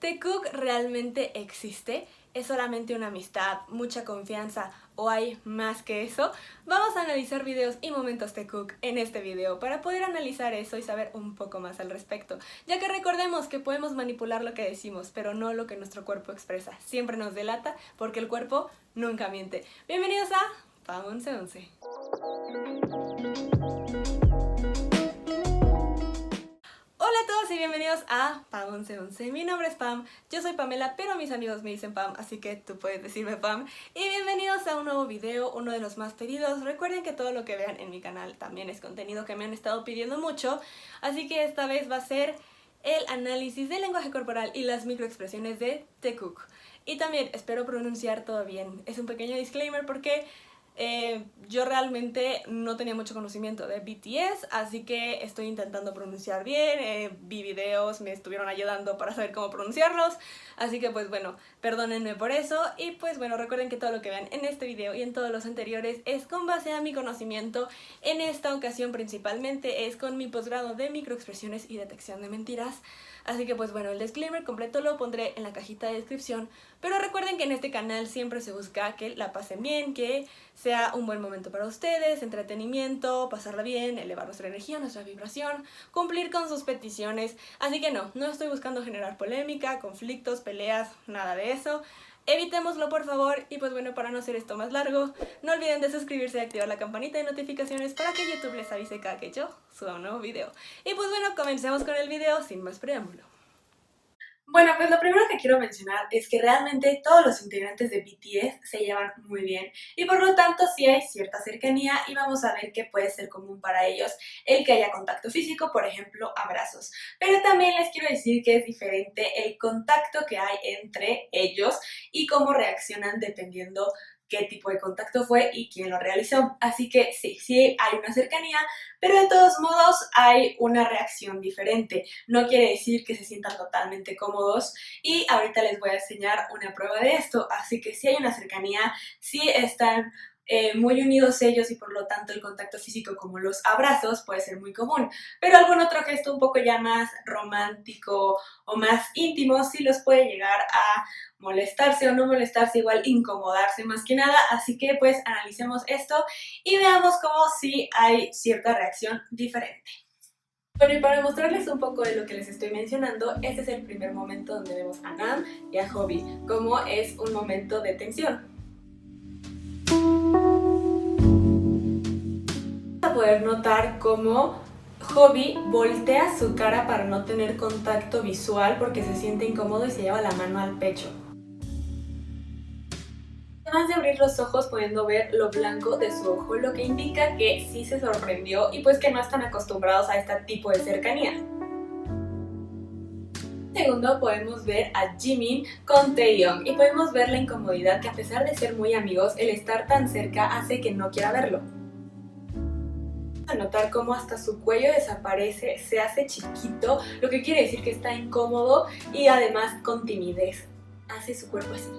¿Taekook realmente existe? ¿Es solamente una amistad, mucha confianza o hay más que eso? Vamos a analizar videos y momentos Taekook en este video para poder analizar eso y saber un poco más al respecto, ya que recordemos que podemos manipular lo que decimos, pero no lo que nuestro cuerpo expresa. Siempre nos delata porque el cuerpo nunca miente. Bienvenidos a Pam 1111. Hola a todos y bienvenidos a Pam 1111. Mi nombre es Pam, yo soy Pamela, pero mis amigos me dicen Pam, así que tú puedes decirme Pam. Y bienvenidos a un nuevo video, uno de los más pedidos. Recuerden que todo lo que vean en mi canal también es contenido que me han estado pidiendo mucho, así que esta vez va a ser el análisis del lenguaje corporal y las microexpresiones de Taekook. Y también espero pronunciar todo bien. Es un pequeño disclaimer porque yo realmente no tenía mucho conocimiento de BTS, así que estoy intentando pronunciar bien, vi videos, me estuvieron ayudando para saber cómo pronunciarlos, así que pues bueno, perdónenme por eso. Y pues bueno, recuerden que todo lo que vean en este video y en todos los anteriores es con base a mi conocimiento. En esta ocasión principalmente es con mi posgrado de microexpresiones y detección de mentiras. Así que pues bueno, el disclaimer completo lo pondré en la cajita de descripción, pero recuerden que en este canal siempre se busca que la pasen bien, que sea un buen momento para ustedes, entretenimiento, pasarla bien, elevar nuestra energía, nuestra vibración, cumplir con sus peticiones. Así que no estoy buscando generar polémica, conflictos, peleas, nada de eso. Evitémoslo por favor. Y pues bueno, para no hacer esto más largo, no olviden de suscribirse y activar la campanita de notificaciones para que YouTube les avise cada que yo suba un nuevo video. Y pues bueno, comencemos con el video sin más preámbulo. Bueno, pues lo primero que quiero mencionar es que realmente todos los integrantes de BTS se llevan muy bien y por lo tanto sí hay cierta cercanía y vamos a ver que puede ser común para ellos el que haya contacto físico, por ejemplo, abrazos. Pero también les quiero decir que es diferente el contacto que hay entre ellos y cómo reaccionan dependiendo qué tipo de contacto fue y quién lo realizó. Así que sí hay una cercanía, pero de todos modos hay una reacción diferente. No quiere decir que se sientan totalmente cómodos y ahorita les voy a enseñar una prueba de esto. Así que sí hay una cercanía, sí están muy unidos ellos y por lo tanto el contacto físico como los abrazos puede ser muy común, pero algún otro gesto un poco ya más romántico o más íntimo sí los puede llegar a molestarse o no molestarse, igual incomodarse más que nada. Así que pues analicemos esto y veamos cómo sí hay cierta reacción diferente. Bueno, y para mostrarles un poco de lo que les estoy mencionando, este es el primer momento donde vemos a Nam y a Hobi, como es un momento de tensión. Vas a poder notar cómo Hobi voltea su cara para no tener contacto visual porque se siente incómodo y se lleva la mano al pecho. Además de abrir los ojos pudiendo ver lo blanco de su ojo, lo que indica que sí se sorprendió y pues que no están acostumbrados a este tipo de cercanía. Segundo, podemos ver a Jimin con Taehyung y podemos ver la incomodidad que a pesar de ser muy amigos, el estar tan cerca hace que no quiera verlo. A notar cómo hasta su cuello desaparece, se hace chiquito, lo que quiere decir que está incómodo y además con timidez. Hace su cuerpo así.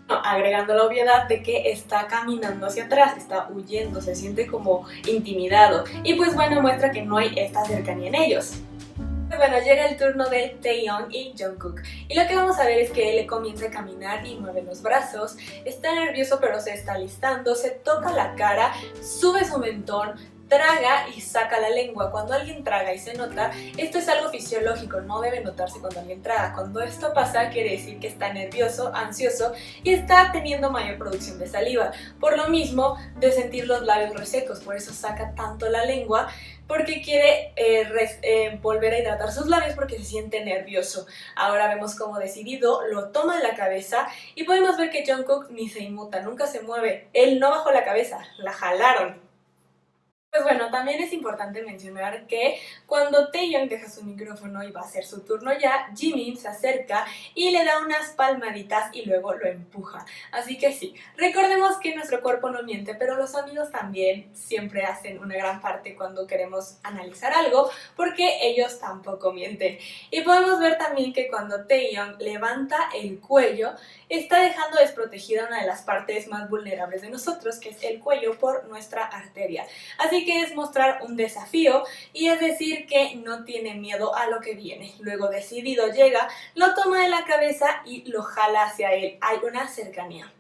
Agregando la obviedad de que está caminando hacia atrás, está huyendo, se siente como intimidado y pues bueno, muestra que no hay esta cercanía en ellos. Pues bueno, llega el turno de Taehyung y Jungkook y lo que vamos a ver es que él comienza a caminar y mueve los brazos, está nervioso pero se está alistando, se toca la cara, sube su mentón, traga y saca la lengua. Cuando alguien traga y se nota, esto es algo fisiológico, no debe notarse cuando alguien traga. Cuando esto pasa quiere decir que está nervioso, ansioso y está teniendo mayor producción de saliva, por lo mismo de sentir los labios resecos, por eso saca tanto la lengua, porque quiere volver a hidratar sus labios porque se siente nervioso. Ahora vemos cómo decidido lo toma en la cabeza y podemos ver que Jungkook ni se inmuta, nunca se mueve, él no bajó la cabeza, la jalaron. Pues bueno, también es importante mencionar que cuando Taehyung deja su micrófono y va a ser su turno ya, Jimin se acerca y le da unas palmaditas y luego lo empuja. Así que sí, recordemos que nuestro cuerpo no miente, pero los amigos también siempre hacen una gran parte cuando queremos analizar algo, porque ellos tampoco mienten. Y podemos ver también que cuando Taehyung levanta el cuello, está dejando desprotegida una de las partes más vulnerables de nosotros, que es el cuello por nuestra arteria. Así que es mostrar un desafío y es decir que no tiene miedo a lo que viene. Luego decidido llega, lo toma de la cabeza y lo jala hacia él. Hay una cercanía.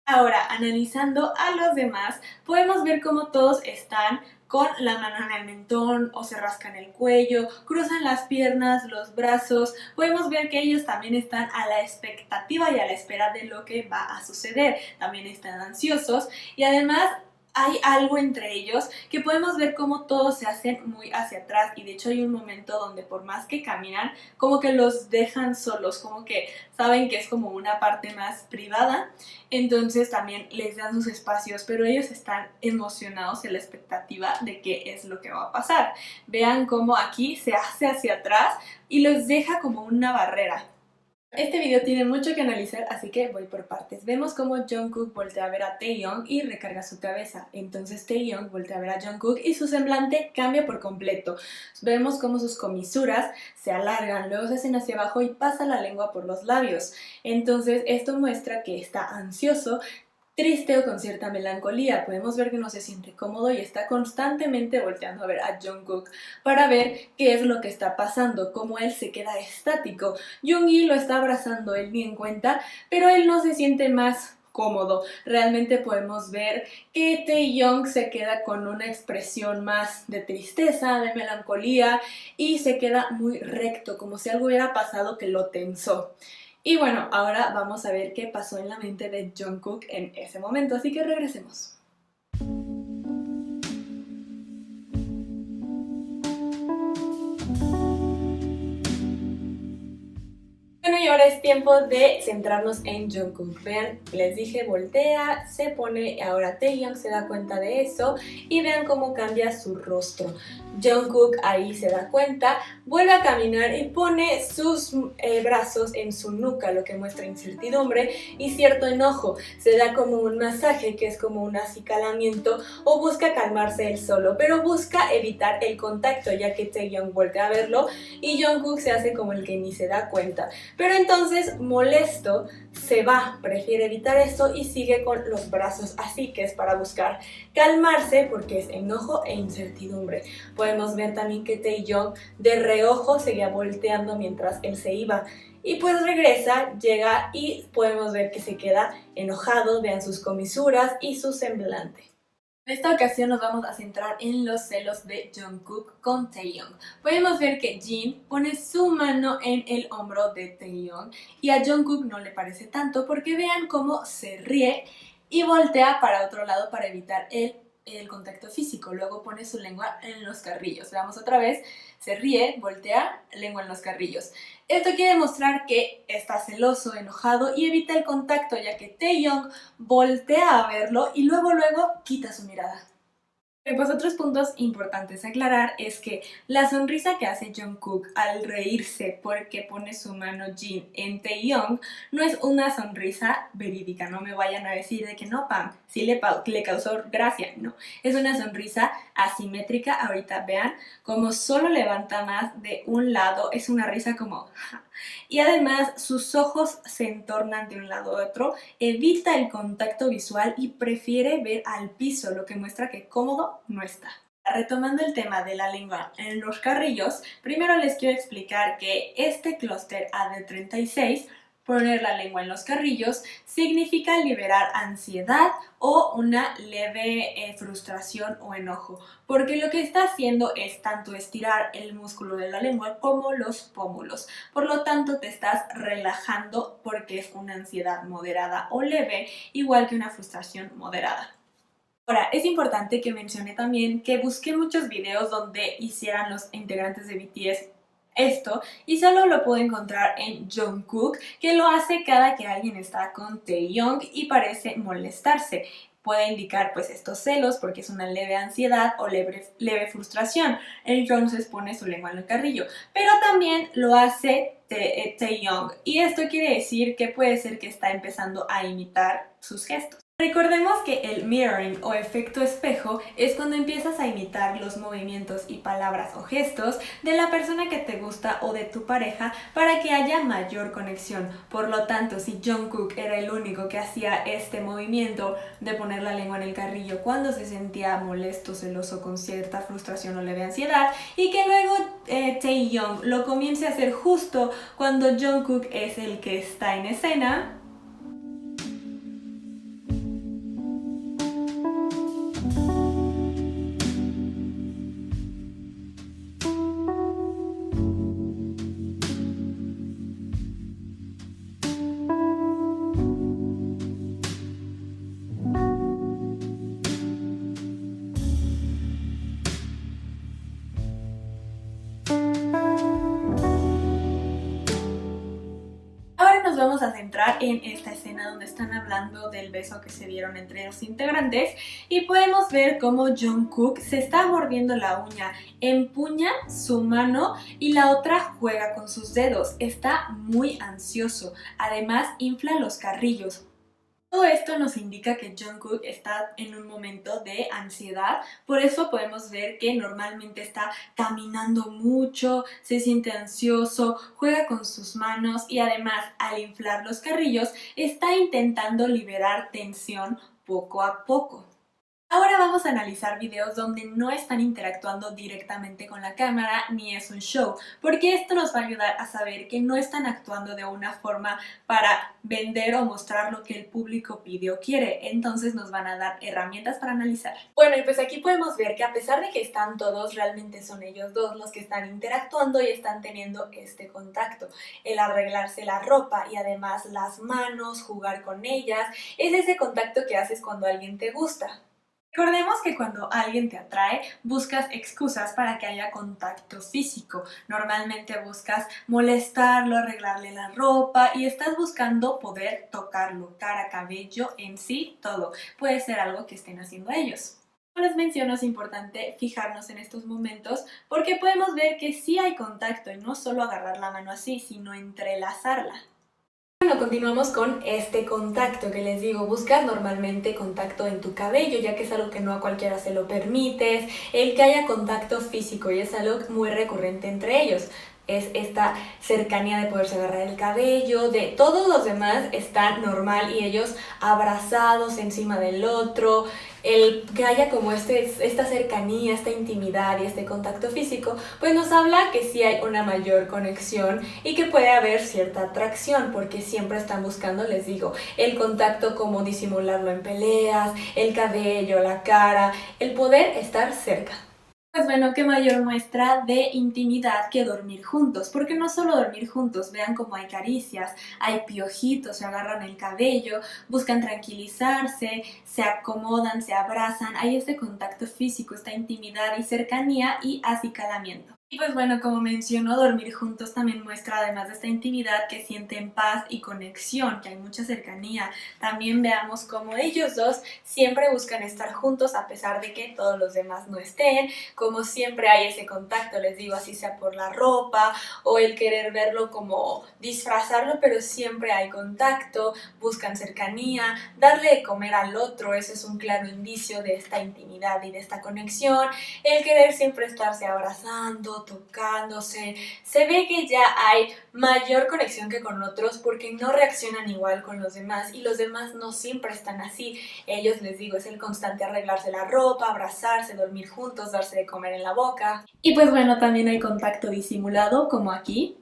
Ahora, analizando a los demás, podemos ver cómo todos están con la mano en el mentón o se rascan el cuello, cruzan las piernas, los brazos. Podemos ver que ellos también están a la expectativa y a la espera de lo que va a suceder. También están ansiosos y además hay algo entre ellos que podemos ver cómo todos se hacen muy hacia atrás y de hecho hay un momento donde por más que caminan como que los dejan solos, como que saben que es como una parte más privada, entonces también les dan sus espacios, pero ellos están emocionados en la expectativa de qué es lo que va a pasar. Vean cómo aquí se hace hacia atrás y los deja como una barrera. Este video tiene mucho que analizar, así que voy por partes. Vemos cómo Jungkook voltea a ver a Taehyung y recarga su cabeza. Entonces Taehyung voltea a ver a Jungkook y su semblante cambia por completo. Vemos cómo sus comisuras se alargan, luego se hacen hacia abajo y pasa la lengua por los labios. Entonces esto muestra que está ansioso, triste o con cierta melancolía. Podemos ver que no se siente cómodo y está constantemente volteando a ver a Jungkook para ver qué es lo que está pasando, cómo él se queda estático. Yoongi lo está abrazando, él ni en cuenta, pero él no se siente más cómodo. Realmente podemos ver que Taehyung se queda con una expresión más de tristeza, de melancolía y se queda muy recto, como si algo hubiera pasado que lo tensó. Y bueno, ahora vamos a ver qué pasó en la mente de Jungkook en ese momento, así que regresemos. Bueno, y ahora es tiempo de centrarnos en Jungkook. Vean, les dije, voltea, se pone, ahora Taehyung se da cuenta de eso y vean cómo cambia su rostro. Jungkook ahí se da cuenta, vuelve a caminar y pone sus brazos en su nuca, lo que muestra incertidumbre y cierto enojo. Se da como un masaje, que es como un acicalamiento, o busca calmarse él solo, pero busca evitar el contacto, ya que Taehyung vuelve a verlo y Jungkook se hace como el que ni se da cuenta. Pero entonces, molesto, se va, prefiere evitar esto y sigue con los brazos así, que es para buscar calmarse porque es enojo e incertidumbre. Podemos ver también que Taehyung de reojo seguía volteando mientras él se iba. Y pues regresa, llega y podemos ver que se queda enojado, vean sus comisuras y su semblante. En esta ocasión nos vamos a centrar en los celos de Jungkook con Taehyung. Podemos ver que Jin pone su mano en el hombro de Taehyung y a Jungkook no le parece tanto porque vean cómo se ríe y voltea para otro lado para evitar el contacto físico. Luego pone su lengua en los carrillos. Veamos otra vez, se ríe, voltea, lengua en los carrillos. Esto quiere demostrar que está celoso, enojado y evita el contacto, ya que Taehyung voltea a verlo y luego quita su mirada. Pues otros puntos importantes a aclarar es que la sonrisa que hace Jungkook al reírse porque pone su mano Jin en Taehyung no es una sonrisa verídica. No me vayan a decir de que no, Pam, sí le causó gracia. No, es una sonrisa asimétrica. Ahorita vean como solo levanta más de un lado, es una risa como... Y además sus ojos se entornan de un lado a otro, evita el contacto visual y prefiere ver al piso, lo que muestra que cómodo no está. Retomando el tema de la lengua en los carrillos, primero les quiero explicar que este clúster AD36, poner la lengua en los carrillos, significa liberar ansiedad o una leve frustración o enojo, porque lo que está haciendo es tanto estirar el músculo de la lengua como los pómulos. Por lo tanto, te estás relajando porque es una ansiedad moderada o leve, igual que una frustración moderada. Ahora, es importante que mencione también que busqué muchos videos donde hicieran los integrantes de BTS esto y solo lo puedo encontrar en Jungkook, que lo hace cada que alguien está con Taehyung y parece molestarse. Puede indicar pues estos celos porque es una leve ansiedad o leve frustración. Entonces pone su lengua en el carrillo. Pero también lo hace Taehyung y esto quiere decir que puede ser que está empezando a imitar sus gestos. Recordemos que el mirroring o efecto espejo es cuando empiezas a imitar los movimientos y palabras o gestos de la persona que te gusta o de tu pareja para que haya mayor conexión. Por lo tanto, si Jungkook era el único que hacía este movimiento de poner la lengua en el carrillo cuando se sentía molesto, celoso, con cierta frustración o leve ansiedad, y que luego Taehyung lo comience a hacer justo cuando Jungkook es el que está en escena, nos vamos a centrar en esta escena donde están hablando del beso que se dieron entre los integrantes y podemos ver cómo Jungkook se está mordiendo la uña, empuña su mano y la otra juega con sus dedos. Está muy ansioso, además infla los carrillos. Todo esto nos indica que Jungkook está en un momento de ansiedad, por eso podemos ver que normalmente está caminando mucho, se siente ansioso, juega con sus manos y además al inflar los carrillos está intentando liberar tensión poco a poco. Ahora vamos a analizar videos donde no están interactuando directamente con la cámara ni es un show, porque esto nos va a ayudar a saber que no están actuando de una forma para vender o mostrar lo que el público pide o quiere, entonces nos van a dar herramientas para analizar. Bueno, y pues aquí podemos ver que a pesar de que están todos, realmente son ellos dos los que están interactuando y están teniendo este contacto. El arreglarse la ropa y además las manos, jugar con ellas, es ese contacto que haces cuando alguien te gusta. Recordemos que cuando alguien te atrae, buscas excusas para que haya contacto físico. Normalmente buscas molestarlo, arreglarle la ropa y estás buscando poder tocarlo, cara, cabello, en sí, todo. Puede ser algo que estén haciendo ellos. Como les menciono, es importante fijarnos en estos momentos porque podemos ver que sí hay contacto y no solo agarrar la mano así, sino entrelazarla. Bueno, continuamos con este contacto que les digo, buscas normalmente contacto en tu cabello, ya que es algo que no a cualquiera se lo permites, el que haya contacto físico y es algo muy recurrente entre ellos. Es esta cercanía de poderse agarrar el cabello, de todos los demás está normal y ellos abrazados encima del otro, el que haya como esta cercanía, esta intimidad y este contacto físico, pues nos habla que sí hay una mayor conexión y que puede haber cierta atracción, porque siempre están buscando, les digo, el contacto, como disimularlo en peleas, el cabello, la cara, el poder estar cerca. Pues bueno, qué mayor muestra de intimidad que dormir juntos, porque no solo dormir juntos, vean cómo hay caricias, hay piojitos, se agarran el cabello, buscan tranquilizarse, se acomodan, se abrazan, hay este contacto físico, esta intimidad y cercanía y acicalamiento. Y pues bueno, como mencionó, dormir juntos también muestra, además de esta intimidad, que sienten paz y conexión, que hay mucha cercanía. También veamos cómo ellos dos siempre buscan estar juntos a pesar de que todos los demás no estén, como siempre hay ese contacto, les digo, así sea por la ropa o el querer verlo como disfrazarlo, pero siempre hay contacto, buscan cercanía, darle de comer al otro, eso es un claro indicio de esta intimidad y de esta conexión, el querer siempre estarse abrazando, tocándose, se ve que ya hay mayor conexión que con otros porque no reaccionan igual con los demás y los demás no siempre están así. Ellos, les digo, es el constante arreglarse la ropa, abrazarse, dormir juntos, darse de comer en la boca. Y pues bueno, también hay contacto disimulado como aquí.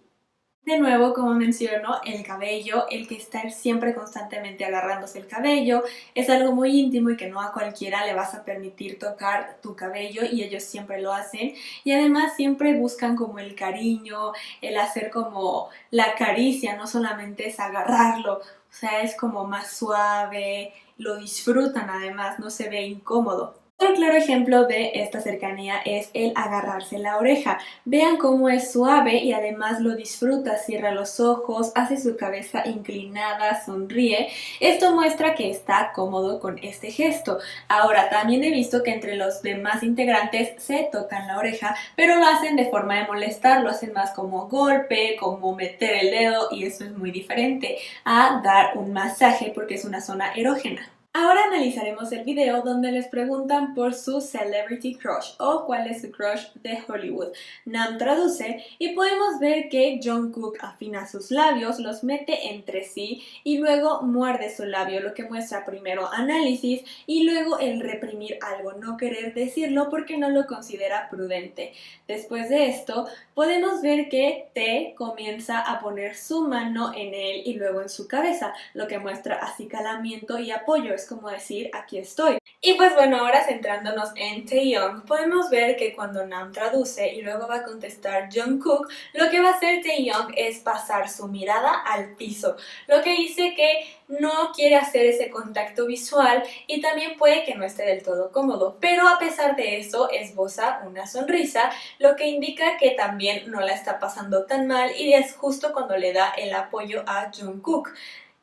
De nuevo, como menciono, el cabello, el que estar siempre constantemente agarrándose el cabello, es algo muy íntimo y que no a cualquiera le vas a permitir tocar tu cabello y ellos siempre lo hacen. Y además siempre buscan como el cariño, el hacer como la caricia, no solamente es agarrarlo, o sea, es como más suave, lo disfrutan además, no se ve incómodo. Otro claro ejemplo de esta cercanía es el agarrarse la oreja. Vean cómo es suave y además lo disfruta, cierra los ojos, hace su cabeza inclinada, sonríe. Esto muestra que está cómodo con este gesto. Ahora, también he visto que entre los demás integrantes se tocan la oreja, pero lo hacen de forma de molestar, lo hacen más como golpe, como meter el dedo y eso es muy diferente a dar un masaje porque es una zona erógena. Ahora analizaremos el video donde les preguntan por su celebrity crush o cuál es su crush de Hollywood. Nam traduce y podemos ver que Jungkook afina sus labios, los mete entre sí y luego muerde su labio, lo que muestra primero análisis y luego el reprimir algo, no querer decirlo porque no lo considera prudente. Después de esto, podemos ver que Tae comienza a poner su mano en él y luego en su cabeza, lo que muestra acicalamiento y apoyo. Es como decir, aquí estoy. Y pues bueno, ahora centrándonos en Taeyong, podemos ver que cuando Nam traduce y luego va a contestar Jungkook, lo que va a hacer Taeyong es pasar su mirada al piso, lo que dice que no quiere hacer ese contacto visual y también puede que no esté del todo cómodo, pero a pesar de eso esboza una sonrisa, lo que indica que también no la está pasando tan mal y es justo cuando le da el apoyo a Jungkook.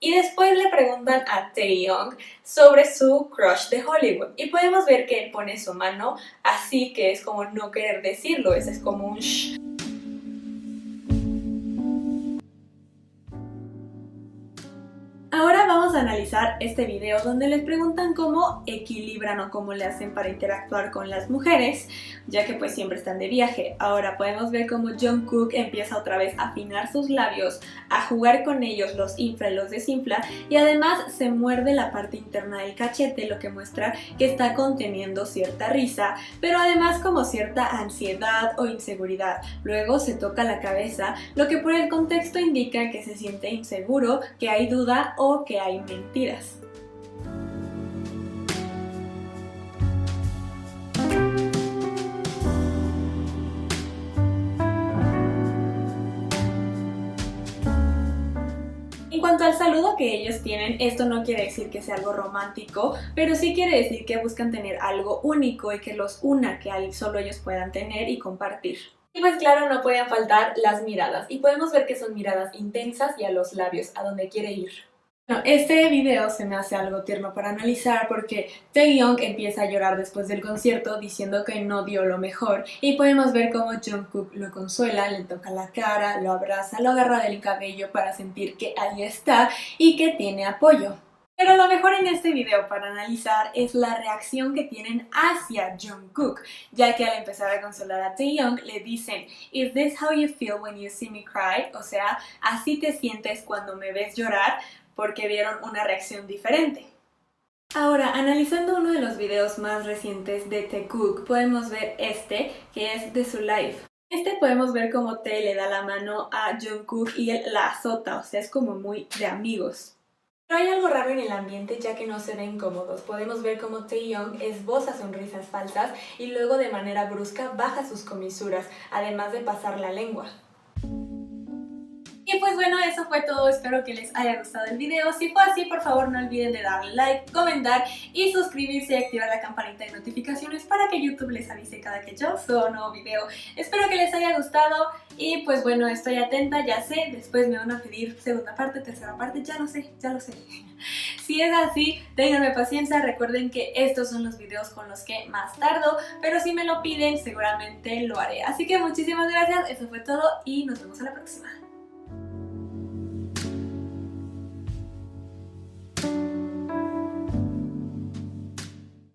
Y después le preguntan a Taeyong sobre su crush de Hollywood y podemos ver que él pone su mano así, que es como no querer decirlo, ese es como un shh. Ahora vamos a analizar este video donde les preguntan cómo equilibran o cómo le hacen para interactuar con las mujeres, ya que pues siempre están de viaje. Ahora podemos ver cómo Jungkook empieza otra vez a afinar sus labios, a jugar con ellos, los infla y los desinfla, y además se muerde la parte interna del cachete, lo que muestra que está conteniendo cierta risa, pero además como cierta ansiedad o inseguridad. Luego se toca la cabeza, lo que por el contexto indica que se siente inseguro, que hay duda o que hay mentiras. En cuanto al saludo que ellos tienen, esto no quiere decir que sea algo romántico, pero sí quiere decir que buscan tener algo único y que los una, que solo ellos puedan tener y compartir. Y pues claro, no pueden faltar las miradas, y podemos ver que son miradas intensas y a los labios, a donde quiere ir. Bueno, este video se me hace algo tierno para analizar porque Taeyong empieza a llorar después del concierto diciendo que no dio lo mejor y podemos ver cómo Jungkook lo consuela, le toca la cara, lo abraza, lo agarra del cabello para sentir que ahí está y que tiene apoyo. Pero lo mejor en este video para analizar es la reacción que tienen hacia Jungkook, ya que al empezar a consolar a Taeyong le dicen "Is this how you feel when you see me cry?", o sea, así te sientes cuando me ves llorar, porque vieron una reacción diferente. Ahora, analizando uno de los videos más recientes de Taekook, podemos ver este, que es de su live. Podemos ver cómo Tae le da la mano a Jungkook y él la azota, o sea, es como muy de amigos. Pero hay algo raro en el ambiente ya que no se ven cómodos. Podemos ver cómo Taeyong esboza sonrisas falsas y luego de manera brusca baja sus comisuras, además de pasar la lengua. Y pues bueno, eso fue todo, espero que les haya gustado el video. Si fue así, por favor no olviden de darle like, comentar y suscribirse y activar la campanita de notificaciones para que YouTube les avise cada que yo suba un nuevo video. Espero que les haya gustado y pues bueno, estoy atenta, ya sé, después me van a pedir segunda parte, tercera parte, ya lo sé. Si es así, ténganme paciencia, recuerden que estos son los videos con los que más tardo, pero si me lo piden seguramente lo haré. Así que muchísimas gracias, eso fue todo y nos vemos a la próxima.